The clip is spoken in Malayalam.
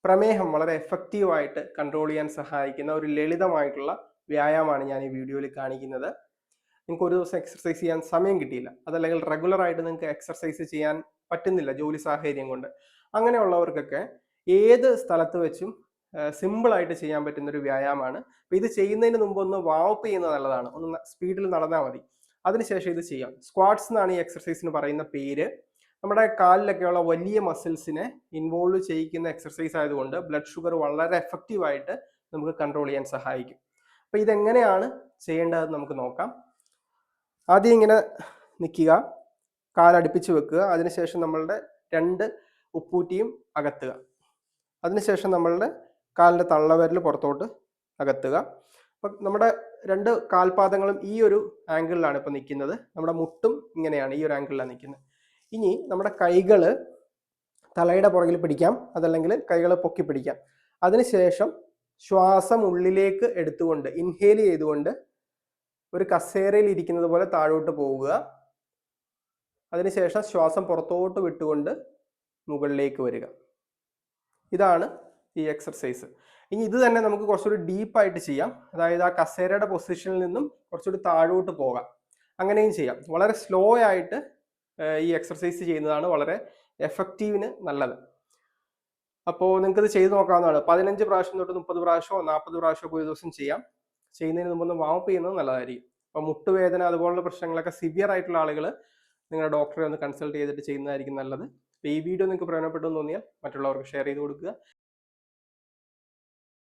പ്രമേഹം വളരെ എഫക്റ്റീവായിട്ട് കൺട്രോൾ ചെയ്യാൻ സഹായിക്കുന്ന ഒരു ലളിതമായിട്ടുള്ള വ്യായാമമാണ് ഞാൻ ഈ വീഡിയോയിൽ കാണിക്കുന്നത്. നിങ്ങൾക്ക് ഒരു ദിവസം എക്സർസൈസ് ചെയ്യാൻ സമയം കിട്ടിയില്ല, അതല്ലെങ്കിൽ റെഗുലർ ആയിട്ട് നിങ്ങൾക്ക് എക്സർസൈസ് ചെയ്യാൻ പറ്റുന്നില്ല ജോലി സാഹചര്യം കൊണ്ട്, അങ്ങനെയുള്ളവർക്കൊക്കെ ഏത് സ്ഥലത്ത് വെച്ചും സിമ്പിൾ ആയിട്ട് ചെയ്യാൻ പറ്റുന്ന ഒരു വ്യായാമമാണ്. അപ്പോൾ ഇത് ചെയ്യുന്നതിന് മുമ്പ് ഒന്ന് വാമപ്പ് ചെയ്യുന്നത് നല്ലതാണ്. ഒന്ന് സ്പീഡിൽ നടന്നാൽ മതി, അതിനുശേഷം ഇത് ചെയ്യാം. സ്ക്വാട്സ് എന്നാണ് ഈ എക്സർസൈസിന് പറയുന്ന പേര്. നമ്മുടെ കാലിലൊക്കെയുള്ള വലിയ മസിൽസിനെ ഇൻവോൾവ് ചെയ്യിക്കുന്ന എക്സർസൈസ് ആയതുകൊണ്ട് ബ്ലഡ് ഷുഗർ വളരെ എഫക്റ്റീവായിട്ട് നമുക്ക് കൺട്രോൾ ചെയ്യാൻ സഹായിക്കും. അപ്പോൾ ഇതെങ്ങനെയാണ് ചെയ്യേണ്ടതെന്ന് നമുക്ക് നോക്കാം. ആദ്യം ഇങ്ങനെ നിൽക്കുക, കാലടുപ്പിച്ച് വെക്കുക. അതിനുശേഷം നമ്മളുടെ 2 ഉപ്പൂറ്റിയും അകത്തുക. അതിനുശേഷം നമ്മളുടെ കാലിൻ്റെ തള്ളവിരൽ പുറത്തോട്ട് അകത്തുക. അപ്പം നമ്മുടെ 2 കാൽപാദങ്ങളും ഈ ഒരു ആംഗിളിലാണ് ഇപ്പോൾ നിൽക്കുന്നത്. നമ്മുടെ മുട്ടും ഇങ്ങനെയാണ്, ഈ ഒരു ആംഗിളിലാണ് നിൽക്കുന്നത്. ഇനി നമ്മുടെ കൈകൾ തലയുടെ പുറകിൽ പിടിക്കാം, അതല്ലെങ്കിൽ കൈകൾ പൊക്കി പിടിക്കാം. അതിനുശേഷം ശ്വാസം ഉള്ളിലേക്ക് എടുത്തുകൊണ്ട് ഇൻഹേൽ ചെയ്തുകൊണ്ട് ഒരു കസേരയിൽ ഇരിക്കുന്നത് പോലെ താഴോട്ട് പോവുക. അതിനുശേഷം ശ്വാസം പുറത്തോട്ട് വിട്ടുകൊണ്ട് മുകളിലേക്ക് വരിക. ഇതാണ് ഈ എക്സർസൈസ്. ഇനി ഇത് തന്നെ നമുക്ക് കുറച്ചുകൂടി ഡീപ്പായിട്ട് ചെയ്യാം. അതായത് ആ കസേരയുടെ പൊസിഷനിൽ നിന്നും കുറച്ചുകൂടി താഴോട്ട് പോകാം, അങ്ങനെയും ചെയ്യാം. വളരെ സ്ലോ ആയിട്ട് ഈ എക്സർസൈസ് ചെയ്യുന്നതാണ് വളരെ എഫക്റ്റീവിന് നല്ലത്. അപ്പോൾ നിങ്ങൾക്കിത് ചെയ്ത് നോക്കാവുന്നതാണ്. 15 പ്രാവശ്യം തൊട്ട് 30 പ്രാവശ്യമോ 40 പ്രാവശ്യമോ ഒരു ദിവസം ചെയ്യാം. ചെയ്യുന്നതിന് മുമ്പൊന്ന് വാമപ്പ് ചെയ്യുന്നത് നല്ലതായിരിക്കും. അപ്പോൾ മുട്ടുവേദന അതുപോലുള്ള പ്രശ്നങ്ങളൊക്കെ സിവിയർ ആയിട്ടുള്ള ആളുകൾ നിങ്ങളുടെ ഡോക്ടറെ ഒന്ന് കൺസൾട്ട് ചെയ്തിട്ട് ചെയ്യുന്നതായിരിക്കും നല്ലത്. അപ്പോൾ ഈ വീഡിയോ നിങ്ങൾക്ക് പ്രയോജനപ്പെട്ടു എന്ന് തോന്നിയാൽ മറ്റുള്ളവർക്ക് ഷെയർ ചെയ്ത് കൊടുക്കുക.